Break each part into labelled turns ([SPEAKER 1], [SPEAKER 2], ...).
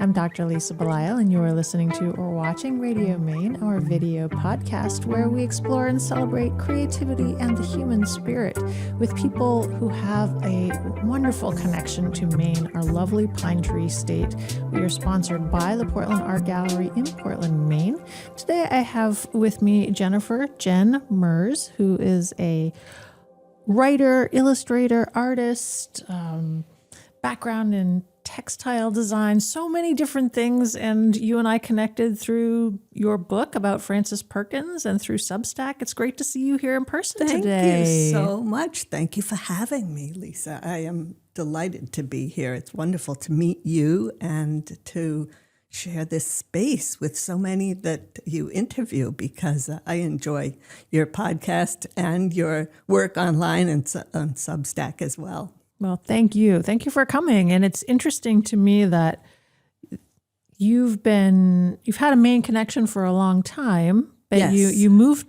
[SPEAKER 1] I'm Dr. Lisa Belisle, and you are listening to or watching Radio Maine, our video podcast where we explore and celebrate creativity and the human spirit with people who have a wonderful connection to Maine, our lovely pine tree state. We are sponsored by the Portland Art Gallery in Portland, Maine. Today I have with me Jen Merz, who is a writer, illustrator, artist, background in textile design, so many different things. And you and I connected through your book about Frances Perkins and through Substack. It's great to see you here in person today.
[SPEAKER 2] Thank you so much. Thank you for having me, Lisa. I am delighted to be here. It's wonderful to meet you and to share this space with so many that you interview, because I enjoy your podcast and your work online and on Substack as well.
[SPEAKER 1] Well, thank you. Thank you for coming. And it's interesting to me that you've had a Maine connection for a long time, but
[SPEAKER 2] yes.
[SPEAKER 1] you moved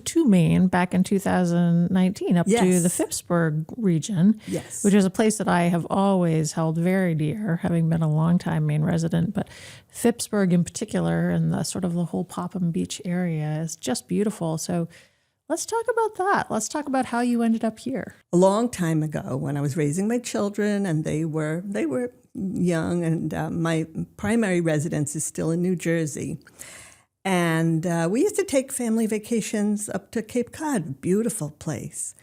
[SPEAKER 1] to Maine back in 2019 up
[SPEAKER 2] yes.
[SPEAKER 1] to the Phippsburg region,
[SPEAKER 2] yes.
[SPEAKER 1] which is a place that I have always held very dear, having been a longtime Maine resident. But Phippsburg in particular, and the sort of the whole Popham Beach area, is just beautiful. So let's talk about that. Let's talk about how you ended up here.
[SPEAKER 2] A long time ago, when I was raising my children and they were young, and my primary residence is still in New Jersey. And we used to take family vacations up to Cape Cod, beautiful place.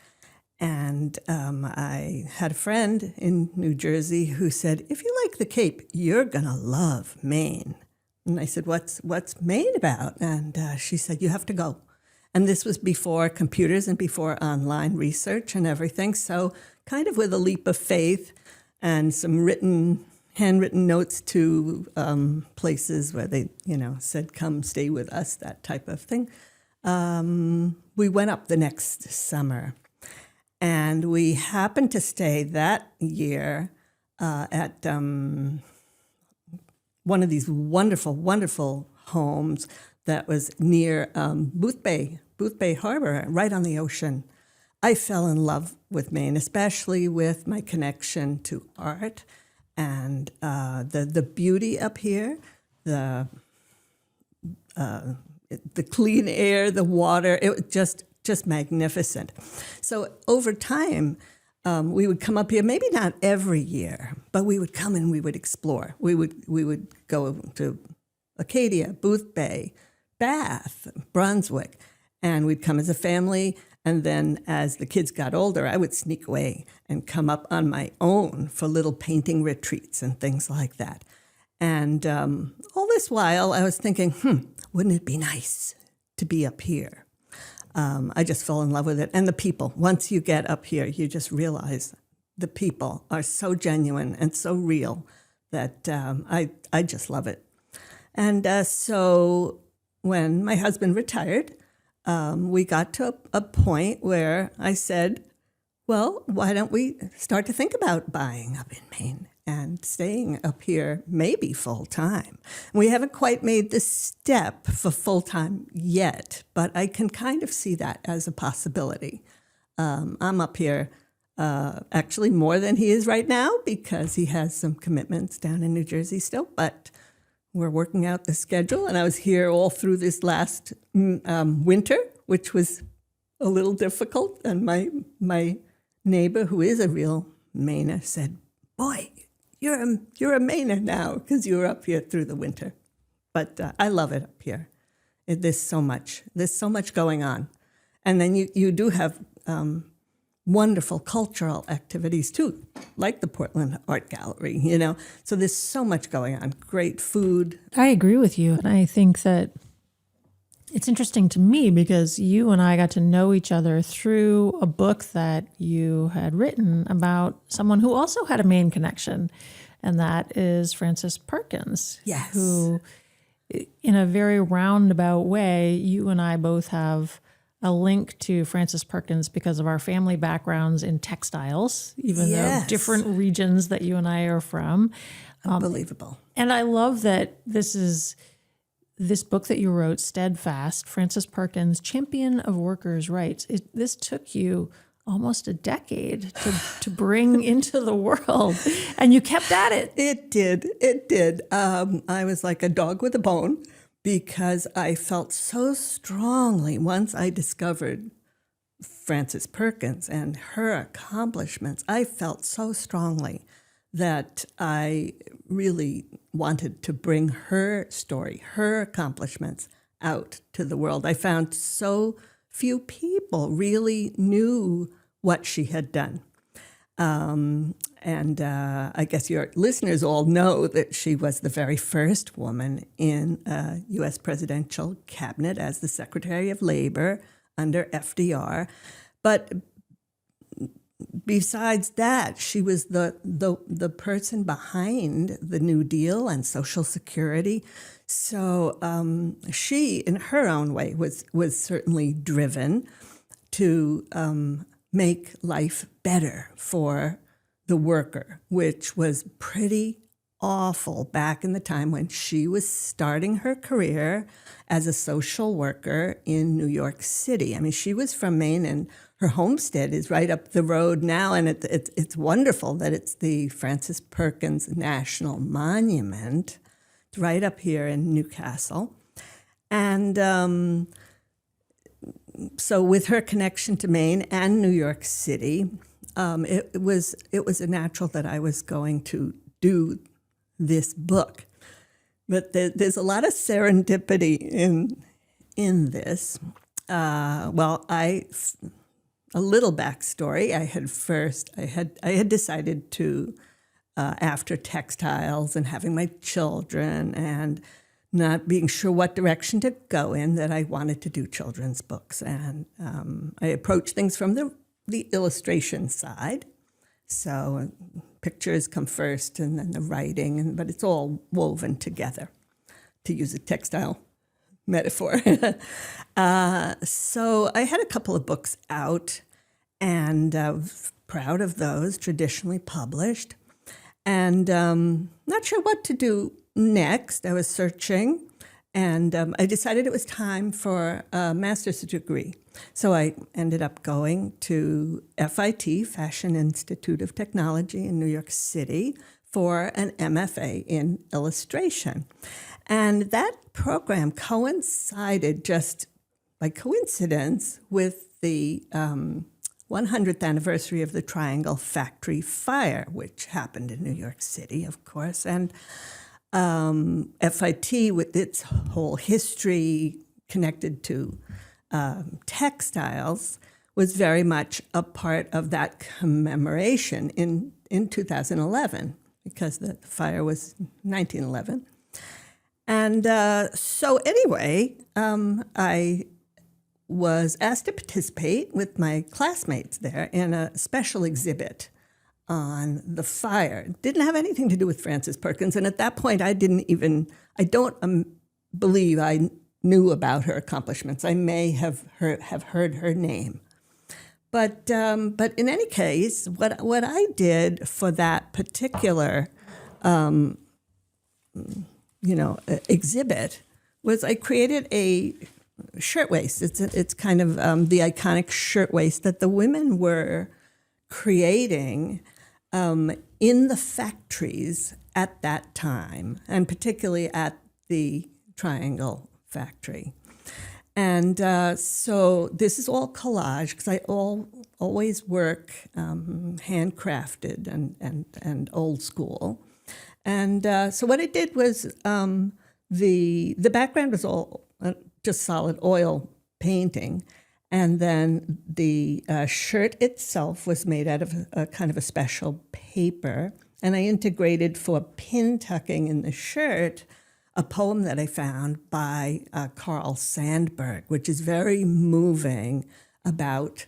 [SPEAKER 2] And I had a friend in New Jersey who said, if you like the Cape, you're going to love Maine. And I said, what's Maine about? And she said, you have to go. And this was before computers and before online research and everything. So kind of with a leap of faith and some handwritten notes to places where they, said, come stay with us, that type of thing. We went up the next summer. And we happened to stay that year at one of these wonderful, wonderful homes that was near Booth Bay Harbor, right on the ocean. I fell in love with Maine, especially with my connection to art and the beauty up here, the clean air, the water. It was just magnificent. So over time, we would come up here, maybe not every year, but we would come and we would explore. We would go to Acadia, Booth Bay, Bath, Brunswick, and we'd come as a family. And then as the kids got older, I would sneak away and come up on my own for little painting retreats and things like that. And all this while, I was thinking, wouldn't it be nice to be up here? I just fell in love with it. And the people, once you get up here, you just realize the people are so genuine and so real that I just love it. And so when my husband retired, we got to a point where I said, well, why don't we start to think about buying up in Maine and staying up here maybe full-time? We haven't quite made the step for full-time yet, but I can kind of see that as a possibility. I'm up here actually more than he is right now because he has some commitments down in New Jersey still, but we're working out the schedule, and I was here all through this last winter, which was a little difficult. And my neighbor, who is a real Mainer, said, "Boy, you're a Mainer now because you were up here through the winter." But I love it up here. There's so much going on, and then you do have wonderful cultural activities too, like the Portland Art Gallery, So there's so much going on. Great food.
[SPEAKER 1] I agree with you. And I think that it's interesting to me because you and I got to know each other through a book that you had written about someone who also had a Maine connection, and that is Frances Perkins.
[SPEAKER 2] Yes.
[SPEAKER 1] Who, in a very roundabout way, you and I both have a link to Frances Perkins because of our family backgrounds in textiles, even though different regions that you and I are from.
[SPEAKER 2] Unbelievable.
[SPEAKER 1] And I love that this book that you wrote, Steadfast, Frances Perkins, Champion of Workers' Rights. This took you almost a decade to bring into the world, and you kept at it.
[SPEAKER 2] It did. I was like a dog with a bone because I felt so strongly once I discovered Frances Perkins and her accomplishments. I felt so strongly that I really wanted to bring her story, her accomplishments out to the world. I found so few people really knew what she had done. And I guess your listeners all know that she was the very first woman in a U.S. presidential cabinet as the Secretary of Labor under FDR. But besides that, she was the person behind the New Deal and Social Security. So she, in her own way, was certainly driven to make life better for the worker, which was pretty awful back in the time when she was starting her career as a social worker in New York City. I mean, she was from Maine, and her homestead is right up the road now, and it's wonderful that it's the Frances Perkins National Monument. It's right up here in Newcastle. And so with her connection to Maine and New York City, it was a natural that I was going to do this book. But there's a lot of serendipity in this. A little backstory. I had decided to, after textiles and having my children and not being sure what direction to go in, that I wanted to do children's books. And I approached things from the illustration side. So pictures come first and then the writing, but it's all woven together, to use a textile metaphor. So I had a couple of books out, and proud of those, traditionally published. And not sure what to do next. I was searching, and I decided it was time for a master's degree. So I ended up going to FIT, Fashion Institute of Technology in New York City, for an MFA in illustration. And that program coincided just by coincidence with the 100th anniversary of the Triangle Factory fire, which happened in New York City, of course. And FIT, with its whole history connected to textiles, was very much a part of that commemoration in 2011, because the fire was 1911. And so anyway, I was asked to participate with my classmates there in a special exhibit on the fire. It didn't have anything to do with Frances Perkins, and at that point I don't believe I knew about her accomplishments. I may have heard her name. But in any case, what I did for that particular exhibit was I created a shirtwaist. It's kind of the iconic shirtwaist that the women were creating in the factories at that time, and particularly at the Triangle Factory. And so this is all collage, because I always work handcrafted and old school. And so what I did was the background was all just solid oil painting, and then the shirt itself was made out of a kind of a special paper, and I integrated for pin tucking in the shirt a poem that I found by Carl Sandburg, which is very moving about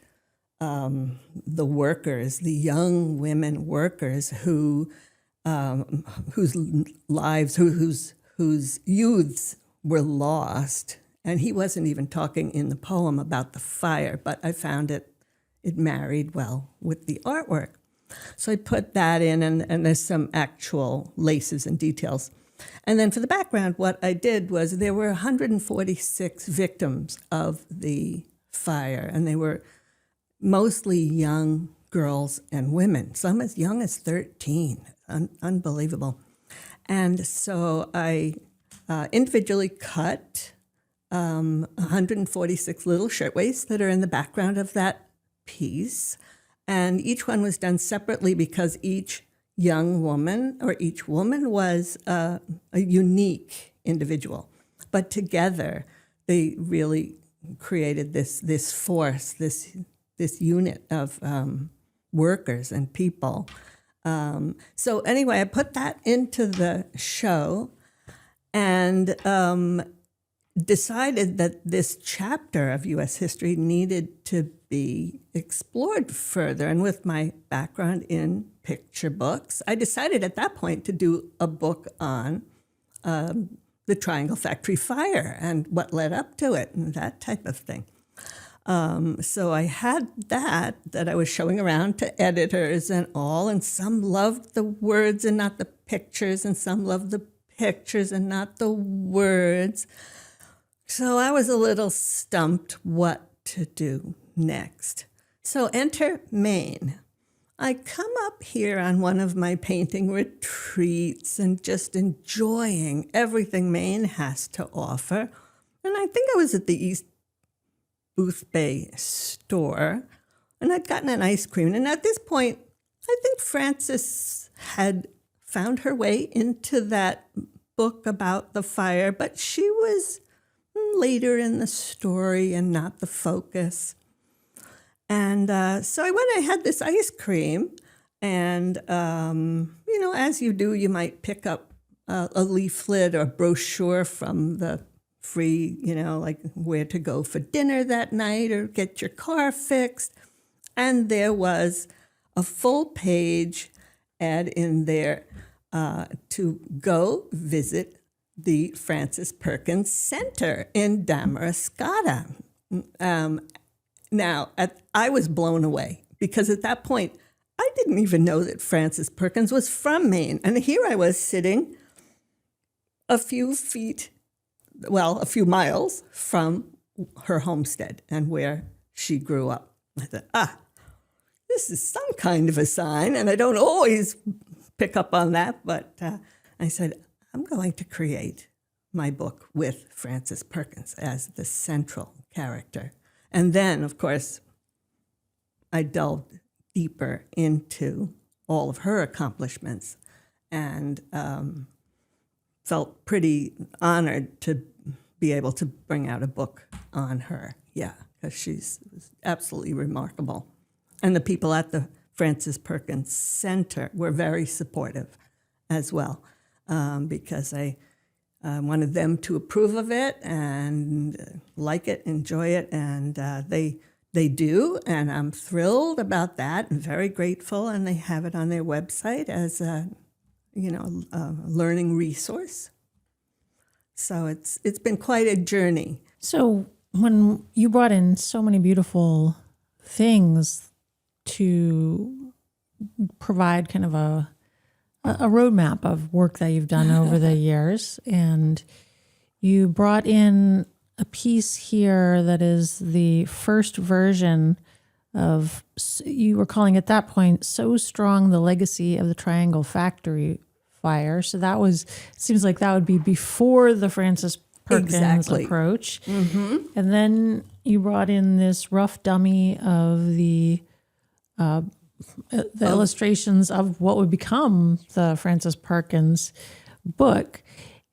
[SPEAKER 2] the workers, the young women workers whose lives, whose youths were lost. And he wasn't even talking in the poem about the fire, but I found it married well with the artwork. So I put that in, and there's some actual laces and details. And then for the background, what I did was there were 146 victims of the fire, and they were mostly young girls and women, some as young as 13. Unbelievable. And so I individually cut 146 little shirtwaists that are in the background of that piece. And each one was done separately because each young woman or each woman was a unique individual. But together, they really created this force, this unit of workers and people. So anyway, I put that into the show and decided that this chapter of U.S. history needed to be explored further. And with my background in picture books, I decided at that point to do a book on the Triangle Factory fire and what led up to it and that type of thing. So I had that I was showing around to editors and all, and some loved the words and not the pictures, and some loved the pictures and not the words. So I was a little stumped what to do next. So enter Maine. I come up here on one of my painting retreats and just enjoying everything Maine has to offer. And I think I was at the East Booth Bay store, and I'd gotten an ice cream. And at this point, I think Frances had found her way into that book about the fire, but she was later in the story and not the focus. And so I went, I had this ice cream, and, as you do, you might pick up a leaflet or brochure from the free, like where to go for dinner that night or get your car fixed. And there was a full page ad in there to go visit the Frances Perkins Center in Damariscotta. Now, I was blown away because at that point, I didn't even know that Frances Perkins was from Maine. And here I was sitting a few miles from her homestead and where she grew up. I thought, this is some kind of a sign, and I don't always pick up on that, but I said, I'm going to create my book with Frances Perkins as the central character. And then, of course, I delved deeper into all of her accomplishments and felt pretty honored to be able to bring out a book on her. Yeah, because she's absolutely remarkable. And the people at the Frances Perkins Center were very supportive as well, because I wanted them to approve of it and like it, enjoy it, and they do, and I'm thrilled about that and very grateful. And they have it on their website as a learning resource. So it's been quite a journey.
[SPEAKER 1] So when you brought in so many beautiful things to provide kind of a roadmap of work that you've done over the years, and you brought in a piece here that is the first version of, you were calling at that point, So Strong, the Legacy of the Triangle Factory Fire. So that was, seems like that would be before the Frances Perkins approach. Mm-hmm. And then you brought in this rough dummy of the illustrations of what would become the Frances Perkins book.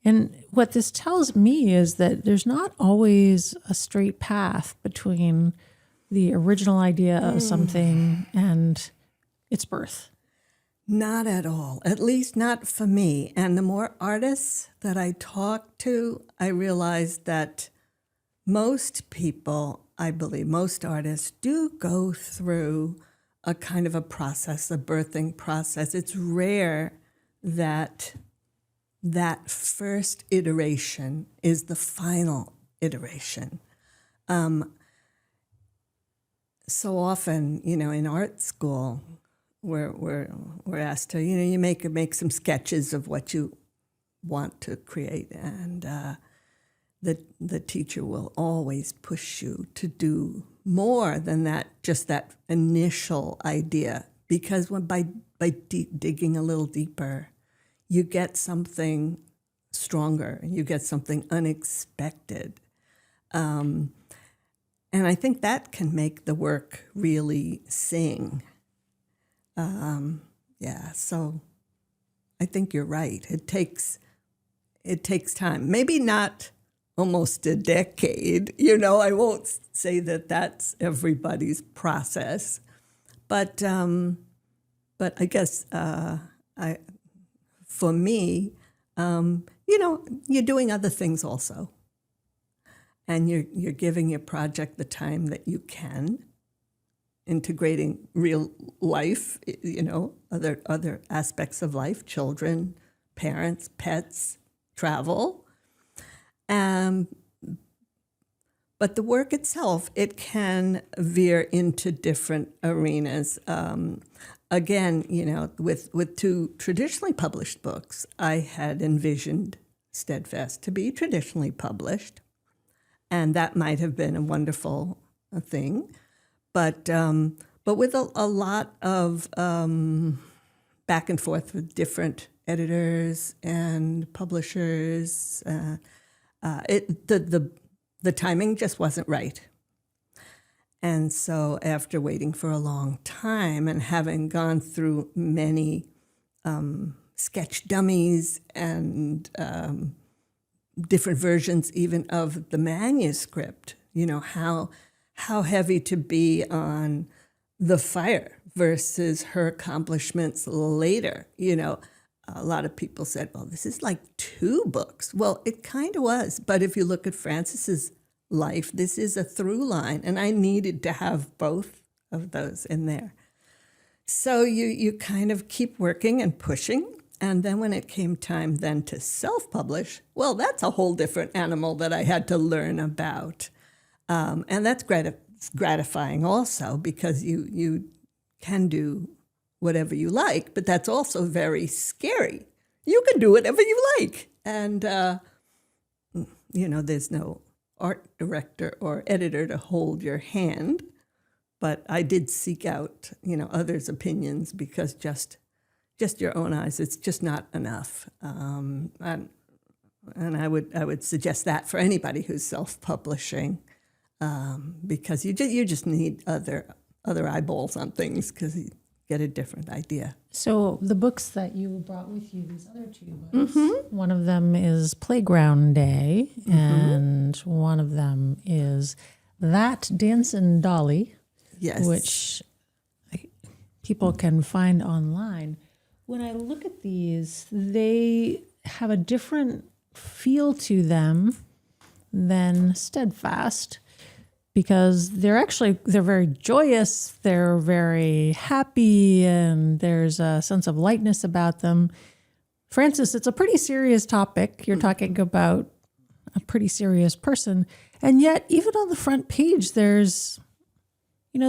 [SPEAKER 1] And what this tells me is that there's not always a straight path between the original idea of something and its birth.
[SPEAKER 2] Not at all, at least not for me. And the more artists that I talk to, I realize that most people, I believe, most artists do go through a kind of a process, a birthing process. It's rare that that first iteration is the final iteration. So often, in art school, we're asked to, you make some sketches of what you want to create, and the teacher will always push you to do more than that, just that initial idea. Because by digging a little deeper, you get something stronger, you get something unexpected. And I think that can make the work really sing. So I think you're right. It takes time. Maybe not almost a decade. I won't say that that's everybody's process, but I guess for me, you're doing other things also, and you're giving your project the time that you can, integrating real life, other aspects of life, children, parents, pets, travel. But the work itself, it can veer into different arenas. Again, with two traditionally published books, I had envisioned Steadfast to be traditionally published, and that might have been a wonderful thing. But with a lot of back and forth with different editors and publishers, the timing just wasn't right. And so after waiting for a long time and having gone through many sketch dummies and different versions even of the manuscript, how heavy to be on the fire versus her accomplishments later. A lot of people said, well, this is like 2 books. Well, it kind of was. But if you look at Frances's life, this is a through line, and I needed to have both of those in there. So you kind of keep working and pushing. And then when it came time then to self-publish, well, that's a whole different animal that I had to learn about. And that's gratifying also, because you can do whatever you like, but that's also very scary. You can do whatever you like. And, there's no art director or editor to hold your hand. But I did seek out, others' opinions, because just your own eyes, it's just not enough. And I would suggest that for anybody who's self-publishing, because you just need other eyeballs on things, because you get a different idea.
[SPEAKER 1] So the books that you brought with you, these other 2 books, one of them is Playground Day, and one of them is That Dancin' Dolly,
[SPEAKER 2] yes,
[SPEAKER 1] which people can find online. When I look at these, they have a different feel to them than Steadfast, because they're very joyous, they're very happy, and there's a sense of lightness about them. Frances, it's a pretty serious topic. You're talking about a pretty serious person, and yet even on the front page, there's a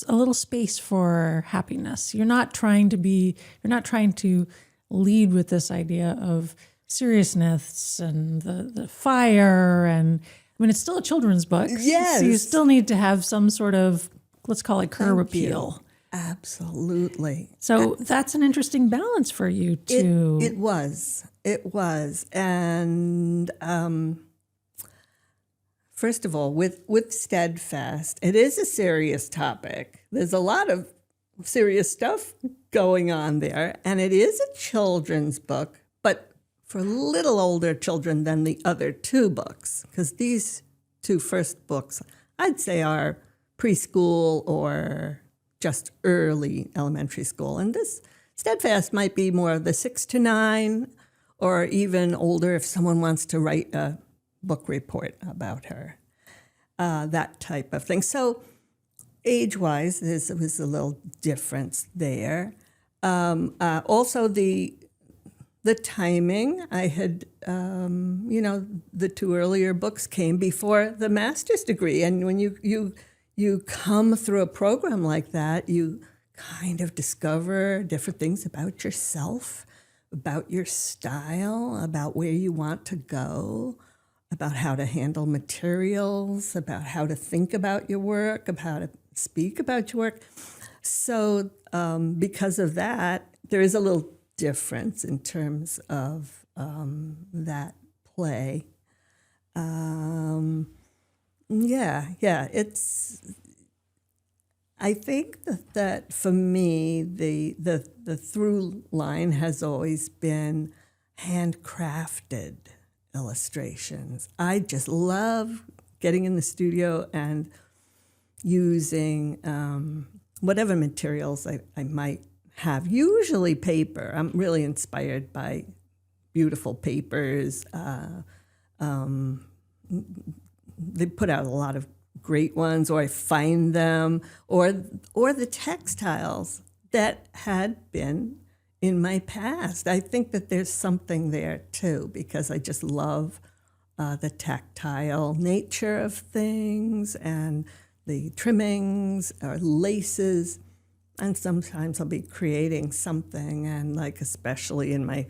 [SPEAKER 1] little space for happiness. You're not trying to lead with this idea of seriousness and the fire, and it's still a children's book.
[SPEAKER 2] Yes.
[SPEAKER 1] So you still need to have some sort of, let's call it curb appeal.
[SPEAKER 2] Absolutely.
[SPEAKER 1] So that's an interesting balance for you too.
[SPEAKER 2] It was. And first of all, with Steadfast, it is a serious topic. There's a lot of serious stuff going on there. And it is a children's book, but for little older children than the other 2 books, because these 2 first books, I'd say, are preschool or just early elementary school. And this Steadfast might be more of the 6 to 9, or even older if someone wants to write a book report about her, that type of thing. So age-wise, there was a little difference there. Also, the timing, I had, the 2 earlier books came before the master's degree. And when you come through a program like that, you kind of discover different things about yourself, about your style, about where you want to go. about how to handle materials, about how to think about your work, about how to speak about your work. So because of that, there is a little difference in terms of that play. I think that for me, the through line has always been handcrafted illustrations. I just love getting in the studio and using whatever materials I might have, usually paper. I'm really inspired by beautiful papers. They put out a lot of great ones, or I find them, or the textiles that had been in my past. I think that there's something there too, because I just love the tactile nature of things and the trimmings or laces. And sometimes I'll be creating something, and like especially in my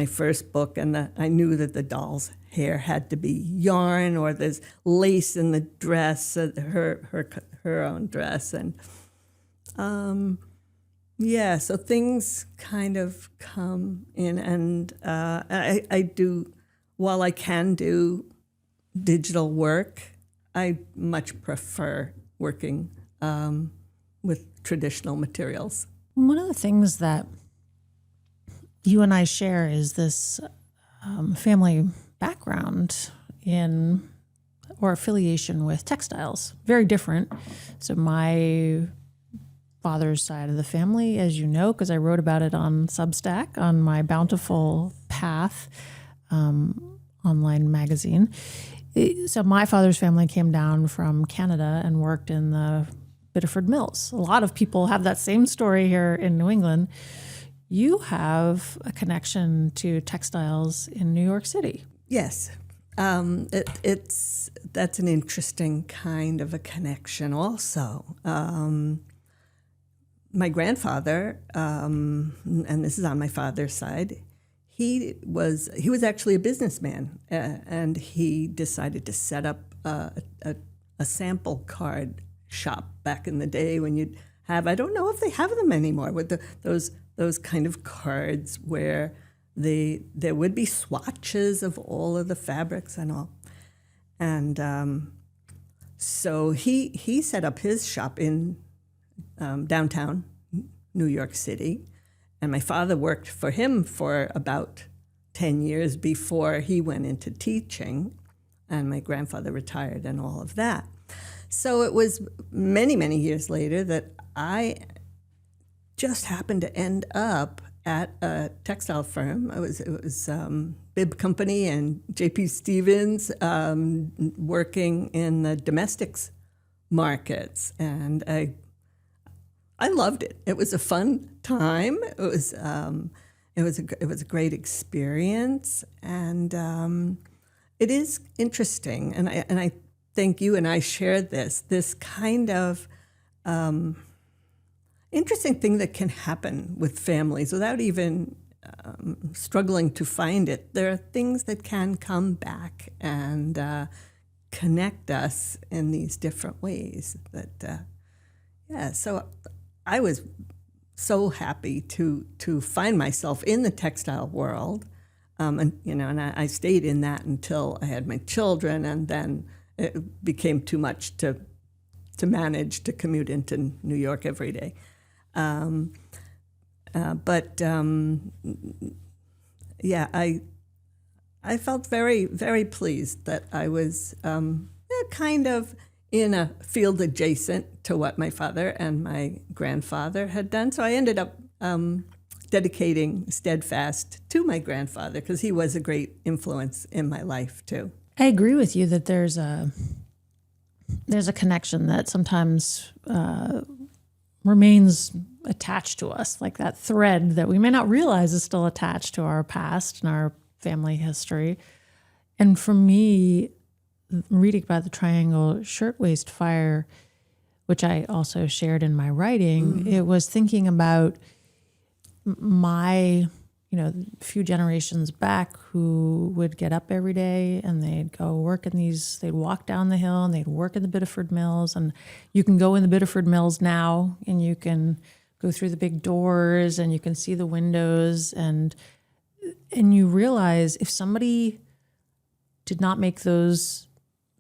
[SPEAKER 2] first book, and I knew that the doll's hair had to be yarn, or there's lace in the dress, her own dress, and so things kind of come in, and I do, while I can do digital work, I much prefer working with traditional materials.
[SPEAKER 1] One of the things that you and I share is this family background in or affiliation with textiles. Very different. So my father's side of the family, as you know, because I wrote about it on Substack on my Bountiful Path online magazine. So my father's family came down from Canada and worked in the Biddeford Mills. A lot of people have that same story here in New England. You have a connection to textiles in New York City.
[SPEAKER 2] Yes. That's an interesting kind of a connection also. My grandfather, and this is on my father's side, he was actually a businessman, and he decided to set up a sample card shop back in the day when you'd have, I don't know if they have them anymore, with those kind of cards where there would be swatches of all of the fabrics and all. And so he set up his shop in downtown New York City. And my father worked for him for about 10 years before he went into teaching. And my grandfather retired and all of that. So it was many, many years later that I just happened to end up at a textile firm. It was Bib Company and J.P. Stevens, working in the domestics markets, and I loved it. It was a fun time. It was a great experience, and it is interesting. And I think you and I shared this kind of interesting thing that can happen with families without even struggling to find it. There are things that can come back and connect us in these different ways. So I was so happy to find myself in the textile world, and I stayed in that until I had my children, and then it became too much to manage to commute into New York every day. I felt very, very pleased that I was kind of in a field adjacent to what my father and my grandfather had done. So I ended up dedicating Steadfast to my grandfather because he was a great influence in my life too.
[SPEAKER 1] I agree with you that there's a connection that sometimes remains attached to us, like that thread that we may not realize is still attached to our past and our family history. And for me, reading about the Triangle Shirtwaist Fire, which I also shared in my writing, it was thinking about my a few generations back who would get up every day and they'd go work they'd walk down the hill and they'd work in the Biddeford Mills. And you can go in the Biddeford Mills now and you can go through the big doors and you can see the windows, and you realize if somebody did not make those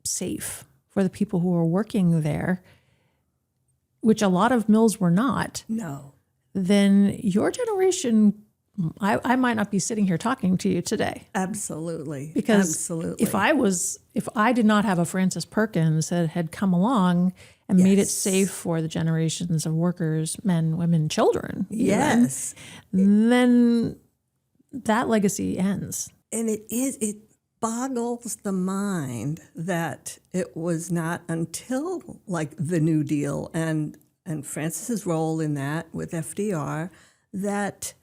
[SPEAKER 1] safe for the people who were working there, which a lot of mills were not,
[SPEAKER 2] No.
[SPEAKER 1] then your generation, I might not be sitting here talking to you today.
[SPEAKER 2] Absolutely.
[SPEAKER 1] Because
[SPEAKER 2] Absolutely.
[SPEAKER 1] if I did not have a Frances Perkins that had come along and made it
[SPEAKER 2] Yes.
[SPEAKER 1] safe for the generations of workers, men, women, children, even,
[SPEAKER 2] Yes.
[SPEAKER 1] then that legacy ends.
[SPEAKER 2] And it boggles the mind that it was not until like the New Deal and Frances's role in that with FDR that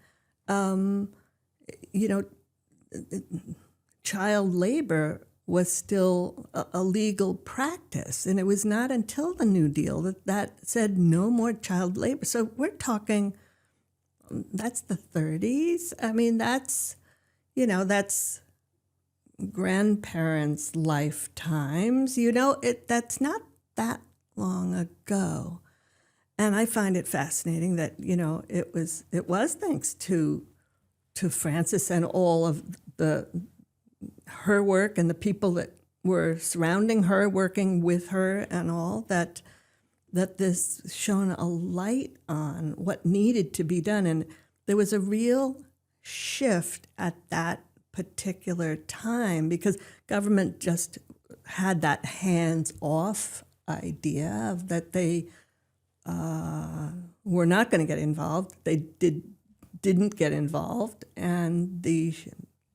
[SPEAKER 2] child labor was still a legal practice. And it was not until the New Deal that said no more child labor. So we're talking, that's the 30s. I mean, that's grandparents' lifetimes. That's not that long ago. And I find it fascinating that, it was thanks to Frances and all of her work and the people that were surrounding her, working with her and all, that this shone a light on what needed to be done. And there was a real shift at that particular time because government just had that hands-off idea of that they were not going to get involved. They didn't get involved, and the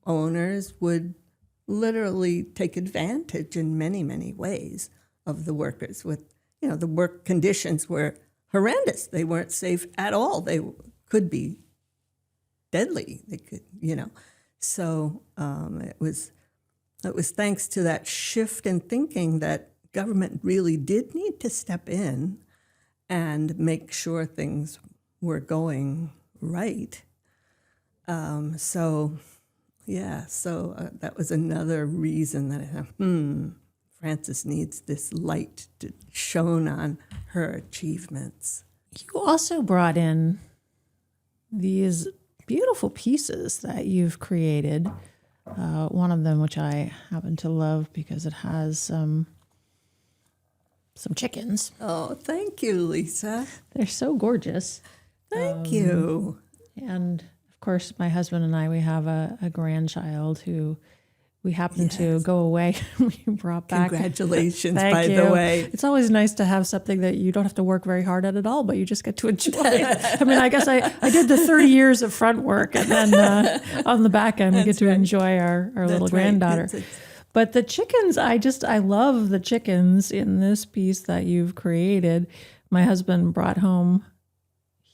[SPEAKER 2] owners would literally take advantage in many, many ways of the workers. With the work conditions were horrendous. They weren't safe at all. They could be deadly. They could, So it was thanks to that shift in thinking that government really did need to step in and make sure things were going right. So that was another reason that Frances needs this light shone on her achievements.
[SPEAKER 1] You also brought in these beautiful pieces that you've created. One of them, which I happen to love because it has some chickens.
[SPEAKER 2] Oh, thank you, Lisa.
[SPEAKER 1] They're so gorgeous.
[SPEAKER 2] Thank you.
[SPEAKER 1] And of course, my husband and I, we have a grandchild who we happened to go away. We brought back.
[SPEAKER 2] Congratulations,
[SPEAKER 1] Thank
[SPEAKER 2] by
[SPEAKER 1] you.
[SPEAKER 2] the way.
[SPEAKER 1] It's always nice to have something that you don't have to work very hard at all, but you just get to enjoy. I mean, I guess I did the 30 years of front work, and then on the back end, we get to enjoy our little granddaughter. But the chickens, I love the chickens in this piece that you've created. My husband brought home,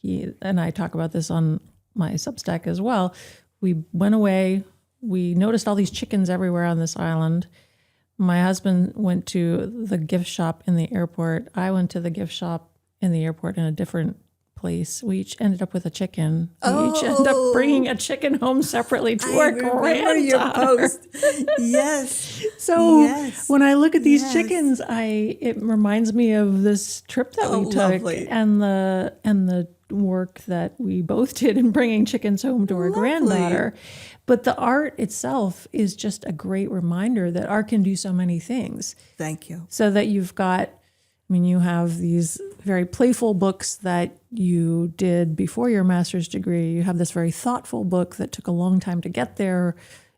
[SPEAKER 1] and I talk about this on my Substack as well. We went away. We noticed all these chickens everywhere on this island. My husband went to the gift shop in the airport. I went to the gift shop in the airport in a different place. We each ended up with a chicken. We each ended up bringing a chicken home separately to our granddaughter.
[SPEAKER 2] Your post. Yes.
[SPEAKER 1] So when I look at these chickens, it reminds me of this trip that we took
[SPEAKER 2] lovely.
[SPEAKER 1] and the work that we both did in bringing chickens home to our granddaughter. But the art itself is just a great reminder that art can do so many things.
[SPEAKER 2] Thank you.
[SPEAKER 1] So that you have these very playful books that you did before your master's degree. You have this very thoughtful book that took a long time to get there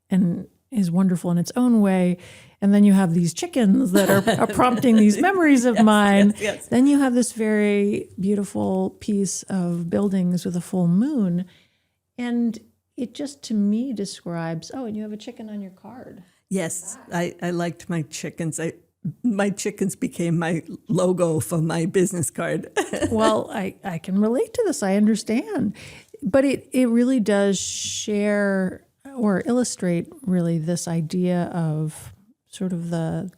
[SPEAKER 1] and is wonderful in its own way. And then you have these chickens that are prompting these memories of mine.
[SPEAKER 2] Yes.
[SPEAKER 1] Then you have this very beautiful piece of buildings with a full moon. And it just, to me, describes, and you have a chicken on your card.
[SPEAKER 2] Yes, I liked my chickens. My chickens became my logo for my business card.
[SPEAKER 1] Well, I can relate to this. I understand. But it really does share or illustrate really this idea of sort of the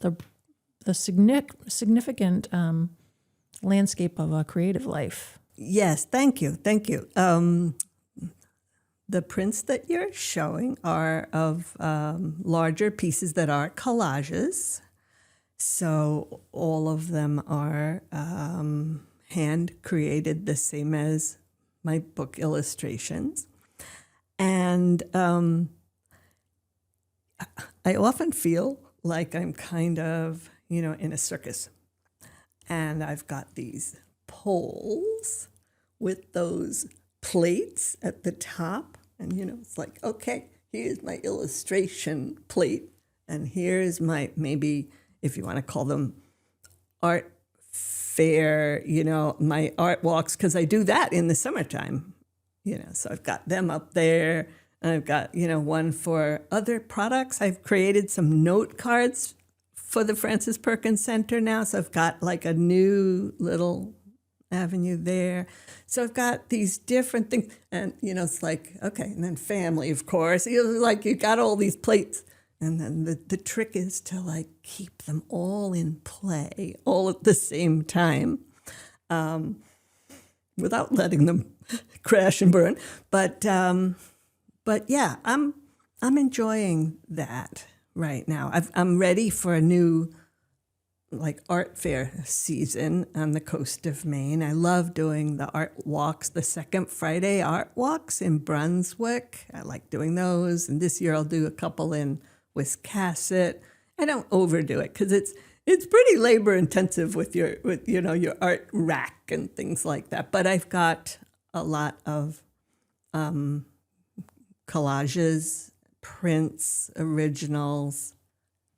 [SPEAKER 1] significant landscape of a creative life.
[SPEAKER 2] Yes, thank you. the prints that you're showing are of larger pieces that are collages. So all of them are hand created, the same as my book illustrations. And I often feel like I'm kind of, in a circus. And I've got these poles with those plates at the top. And, it's like, okay, here's my illustration plate. And here's my, maybe, if you want to call them art fair, my art walks, because I do that in the summertime. So I've got them up there. And I've got, one for other products. I've created some note cards for the Frances Perkins Center now. So I've got like a new little avenue there. So I've got these different things. And, it's like, okay, and then family, of course. You got all these plates. And then the trick is to like keep them all in play, all at the same time, without letting them crash and burn. But yeah, I'm enjoying that right now. I'm ready for a new like art fair season on the coast of Maine. I love doing the art walks, the second Friday art walks in Brunswick. I like doing those, and this year I'll do a couple in Wiscasset. I don't overdo it because it's pretty labor intensive with your art rack and things like that. But I've got a lot of collages, prints, originals,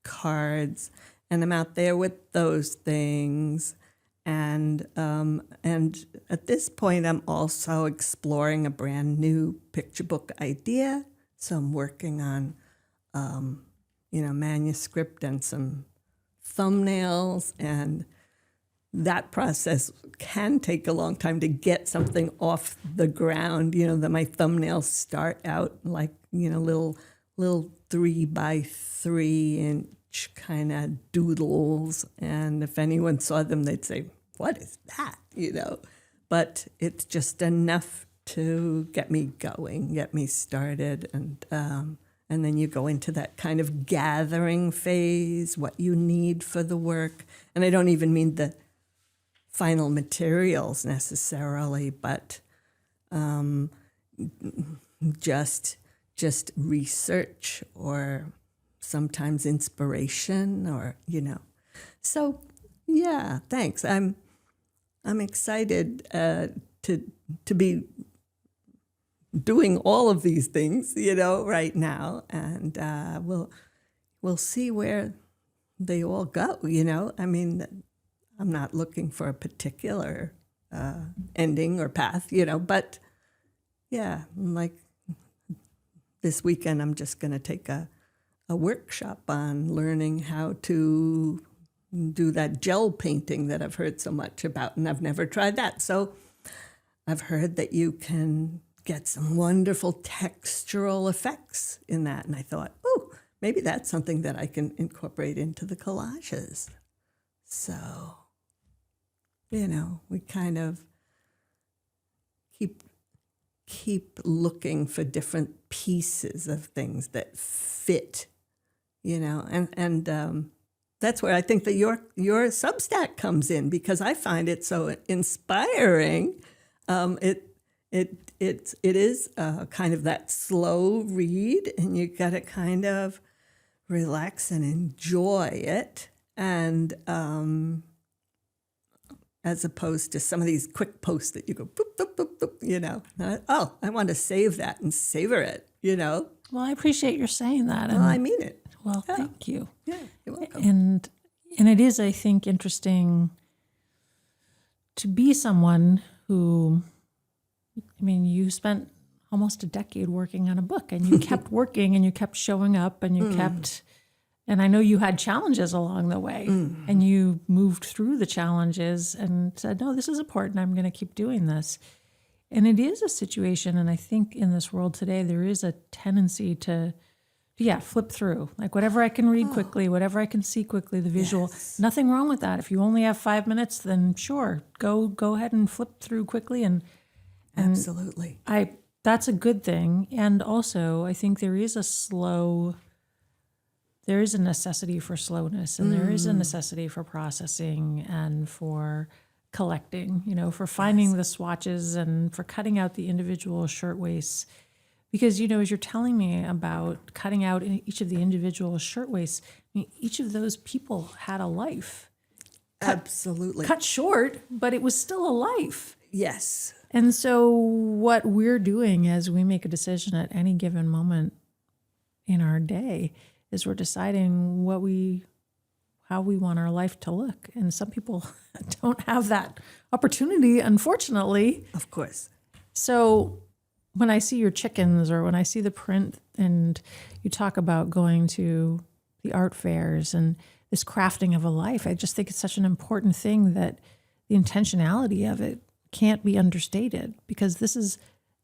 [SPEAKER 2] cards, and I'm out there with those things. And at this point, I'm also exploring a brand new picture book idea. So I'm working on, manuscript and some thumbnails, and that process can take a long time to get something off the ground. That my thumbnails start out like, little 3x3-inch kind of doodles. And if anyone saw them, they'd say, what is that? But it's just enough to get me going, get me started. And then you go into that kind of gathering phase, what you need for the work. And I don't even mean the final materials necessarily, but just research or sometimes inspiration or, So, yeah, thanks. I'm excited to be doing all of these things, right now, and we'll see where they all go. I mean, I'm not looking for a particular ending or path, but yeah, like this weekend, I'm just going to take a workshop on learning how to do that gel painting that I've heard so much about, and I've never tried that. So I've heard that you can get some wonderful textural effects in that. And I thought, oh, maybe that's something that I can incorporate into the collages. So, we kind of keep looking for different pieces of things that fit, and that's where I think that your Substack comes in, because I find it so inspiring. It is kind of that slow read, and you got to kind of relax and enjoy it, and as opposed to some of these quick posts that you go boop boop boop boop, I want to save that and savor it,
[SPEAKER 1] Well, I appreciate your saying that.
[SPEAKER 2] Well, I mean it.
[SPEAKER 1] Well, yeah. Thank you.
[SPEAKER 2] Yeah, you're welcome.
[SPEAKER 1] And it is, I think, interesting to be someone who, you spent almost a decade working on a book, and you kept working, and you kept showing up, and you kept, and I know you had challenges along the way, and you moved through the challenges and said, no, this is important. I'm going to keep doing this. And it is a situation, and I think in this world today, there is a tendency to flip through. Like whatever I can read quickly, whatever I can see quickly, the visual, nothing wrong with that. If you only have 5 minutes, then sure, go ahead and flip through quickly. And
[SPEAKER 2] absolutely.
[SPEAKER 1] I That's a good thing. And also, I think there is a necessity for slowness, and there is a necessity for processing and for collecting, for finding the swatches and for cutting out the individual shirtwaists. Because, as you're telling me about cutting out each of the individual shirtwaists, each of those people had a life.
[SPEAKER 2] Absolutely.
[SPEAKER 1] Cut short, but it was still a life.
[SPEAKER 2] Yes.
[SPEAKER 1] And so what we're doing as we make a decision at any given moment in our day is we're deciding how we want our life to look. And some people don't have that opportunity, unfortunately.
[SPEAKER 2] Of course.
[SPEAKER 1] So when I see your chickens or when I see the print and you talk about going to the art fairs and this crafting of a life, I just think it's such an important thing that the intentionality of it can't be understated, because this is,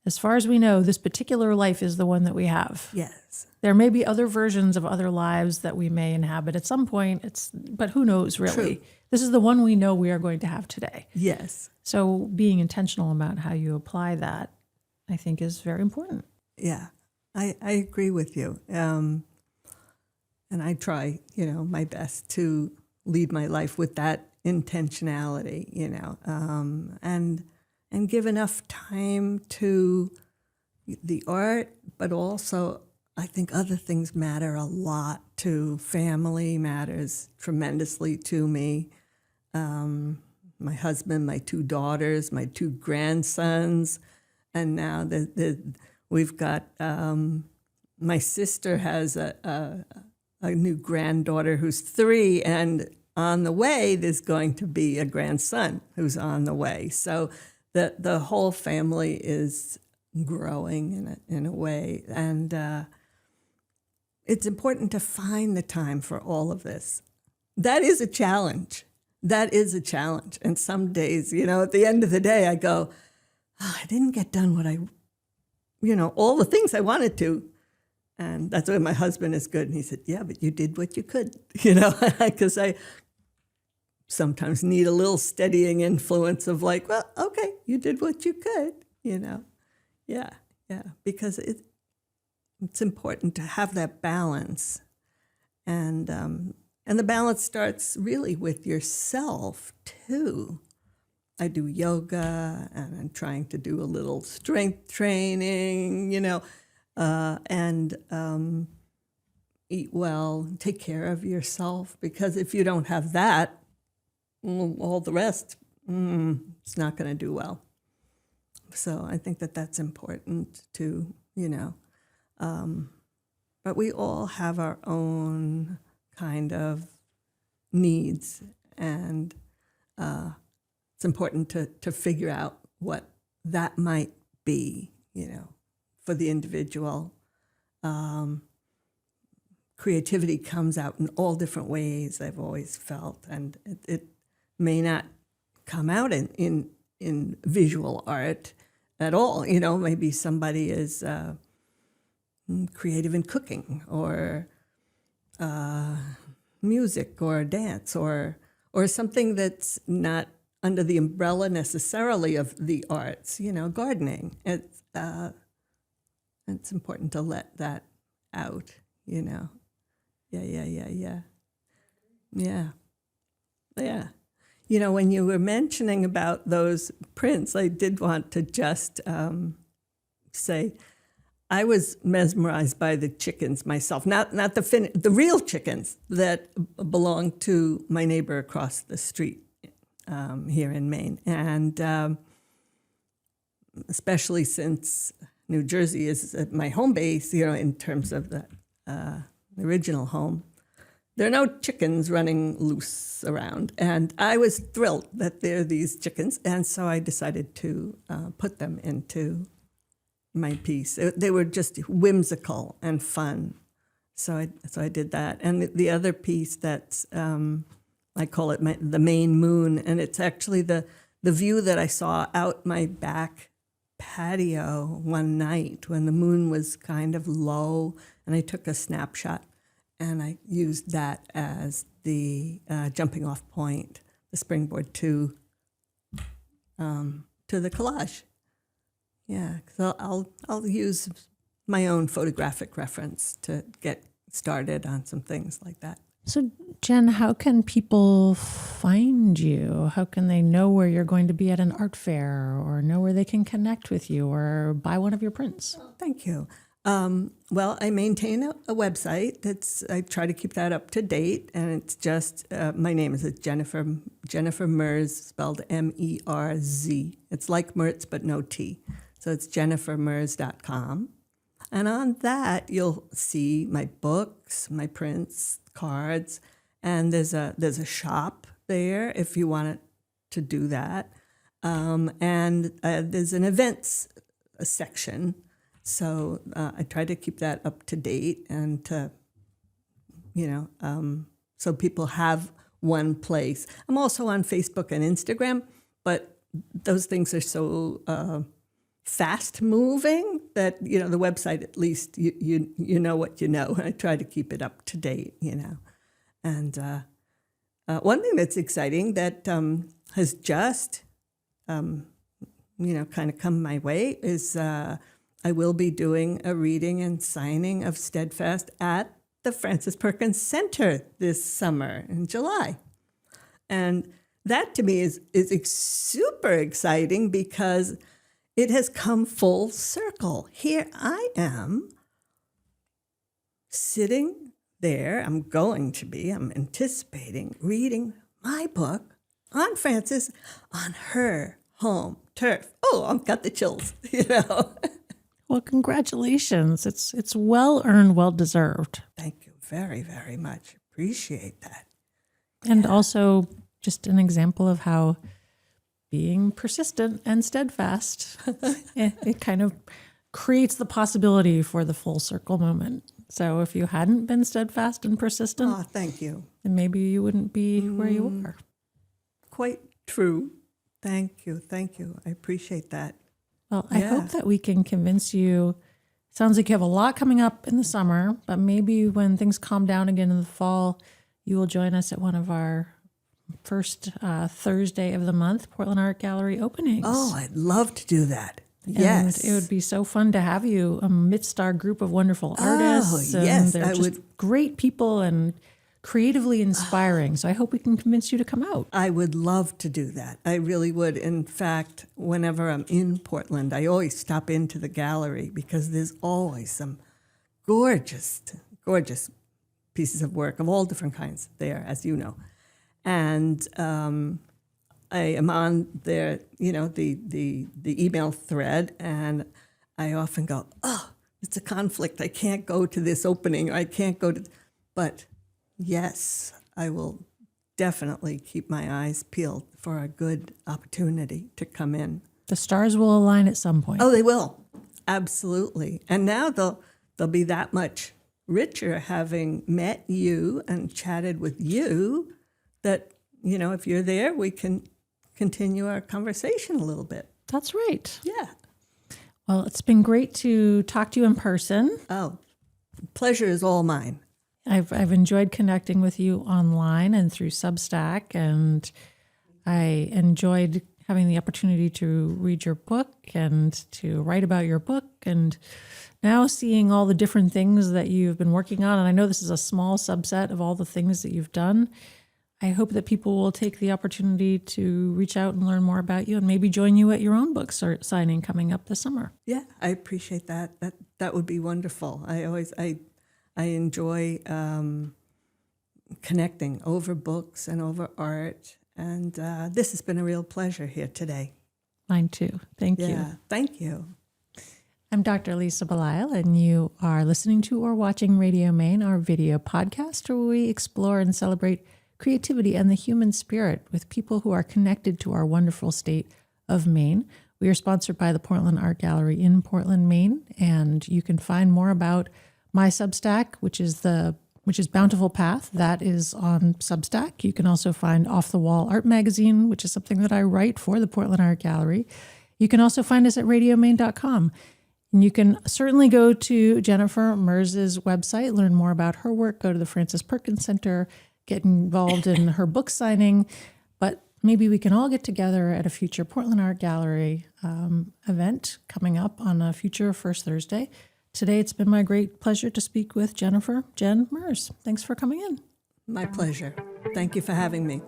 [SPEAKER 1] as far as we know, this particular life is the one that we have.
[SPEAKER 2] Yes.
[SPEAKER 1] There may be other versions of other lives that we may inhabit at some point, but who knows really?
[SPEAKER 2] True.
[SPEAKER 1] This is the one we know we are going to have today.
[SPEAKER 2] Yes.
[SPEAKER 1] So being intentional about how you apply that, I think, is very important.
[SPEAKER 2] Yeah, I agree with you. And I try, my best to lead my life with that intentionality, and give enough time to the art, but also I think other things matter a lot too. Family matters tremendously to me. My husband, my 2 daughters, my 2 grandsons, and now we've got my sister has a new granddaughter who's 3, and on the way there's going to be a grandson who's on the way. So the whole family is growing in a way, and it's important to find the time for all of this. That is a challenge. And some days, at the end of the day, I go, I didn't get done what all the things I wanted to. And that's why my husband is good. And he said, yeah, but you did what you could, because I sometimes need a little steadying influence of like, well, okay, you did what you could, Yeah, because it's important to have that balance. And the balance starts really with yourself, too. I do yoga, and I'm trying to do a little strength training, and eat well, take care of yourself, because if you don't have that, all the rest, it's not going to do well. So I think that's important too, but we all have our own kind of needs, and it's important to figure out what that might be, for the individual. Creativity comes out in all different ways, I've always felt, and it may not come out in visual art at all. Maybe somebody is creative in cooking or music or dance or something that's not under the umbrella necessarily of the arts, gardening. It's important to let that out, Yeah. When you were mentioning about those prints, I did want to just say I was mesmerized by the chickens myself, not the real chickens that belong to my neighbor across the street here in Maine, and especially since New Jersey is my home base, in terms of the original home. There are no chickens running loose around, and I was thrilled that there are these chickens, and so I decided to put them into my piece. They were just whimsical and fun, so I did that. And the other piece that's I call it the Maine moon, and it's actually the view that I saw out my back patio one night when the moon was kind of low, and I took a snapshot. And I used that as the jumping off point, the springboard to the collage. Yeah, because I'll use my own photographic reference to get started on some things like that.
[SPEAKER 1] So, Jen, how can people find you? How can they know where you're going to be at an art fair, or know where they can connect with you or buy one of your prints?
[SPEAKER 2] Thank you. Well, I maintain a website I try to keep that up to date, and it's just, my name is Jennifer Merz, spelled Merz. It's like Merz, but no T. So it's jennifermerz.com. And on that, you'll see my books, my prints, cards, and there's a shop there if you wanted to do that. And there's an events section. So I try to keep that up to date and to, so people have one place. I'm also on Facebook and Instagram, but those things are so fast moving that, the website, at least you know what you know. I try to keep it up to date, And one thing that's exciting that has just, kind of come my way is I will be doing a reading and signing of Steadfast at the Frances Perkins Center this summer in July. And that to me is super exciting because it has come full circle. Here I am sitting there. I'm anticipating reading my book on Frances on her home turf. Oh, I've got the chills,
[SPEAKER 1] Well, congratulations. It's well earned, well deserved.
[SPEAKER 2] Thank you very, very much. Appreciate that.
[SPEAKER 1] And also just an example of how being persistent and steadfast, it kind of creates the possibility for the full circle moment. So if you hadn't been steadfast and persistent,
[SPEAKER 2] Oh, thank you.
[SPEAKER 1] then maybe you wouldn't be where you are.
[SPEAKER 2] Quite true. Thank you. I appreciate that.
[SPEAKER 1] Well, I hope that we can convince you. Sounds like you have a lot coming up in the summer, but maybe when things calm down again in the fall, you will join us at one of our first Thursday of the month Portland Art Gallery openings.
[SPEAKER 2] Oh, I'd love to do that. Yes.
[SPEAKER 1] And it would be so fun to have you amidst our group of wonderful artists.
[SPEAKER 2] Oh, yes.
[SPEAKER 1] They're just great people and creatively inspiring. So I hope we can convince you to come out.
[SPEAKER 2] I would love to do that. I really would. In fact, whenever I'm in Portland, I always stop into the gallery because there's always some gorgeous, gorgeous pieces of work of all different kinds there, as you know. And I am on their, the email thread, and I often go, oh, it's a conflict. I can't go to this opening. Or I can't go to, but yes, I will definitely keep my eyes peeled for a good opportunity to come in.
[SPEAKER 1] The stars will align at some point.
[SPEAKER 2] Oh, they will. Absolutely. And now they'll be that much richer having met you and chatted with you that, if you're there, we can continue our conversation a little bit.
[SPEAKER 1] That's right.
[SPEAKER 2] Yeah.
[SPEAKER 1] Well, it's been great to talk to you in person.
[SPEAKER 2] Oh, pleasure is all mine.
[SPEAKER 1] I've enjoyed connecting with you online and through Substack, and I enjoyed having the opportunity to read your book and to write about your book, and now seeing all the different things that you've been working on. And I know this is a small subset of all the things that you've done. I hope that people will take the opportunity to reach out and learn more about you and maybe join you at your own book signing coming up this summer.
[SPEAKER 2] Yeah, I appreciate that. That would be wonderful. I enjoy connecting over books and over art. And this has been a real pleasure here today.
[SPEAKER 1] Mine too. Thank you.
[SPEAKER 2] Yeah, thank you.
[SPEAKER 1] I'm Dr. Lisa Belisle, and you are listening to or watching Radio Maine, our video podcast, where we explore and celebrate creativity and the human spirit with people who are connected to our wonderful state of Maine. We are sponsored by the Portland Art Gallery in Portland, Maine, and you can find more about my Substack, which is Bountiful Path. That is on Substack. You can also find Off the Wall Art Magazine, which is something that I write for the Portland Art Gallery. You can also find us at radiomaine.com. And you can certainly go to Jennifer Merz's website, learn more about her work, go to the Frances Perkins Center, get involved in her book signing. But maybe we can all get together at a future Portland Art Gallery event coming up on a future First Thursday. Today, it's been my great pleasure to speak with Jen Merz. Thanks for coming in.
[SPEAKER 2] My pleasure. Thank you for having me.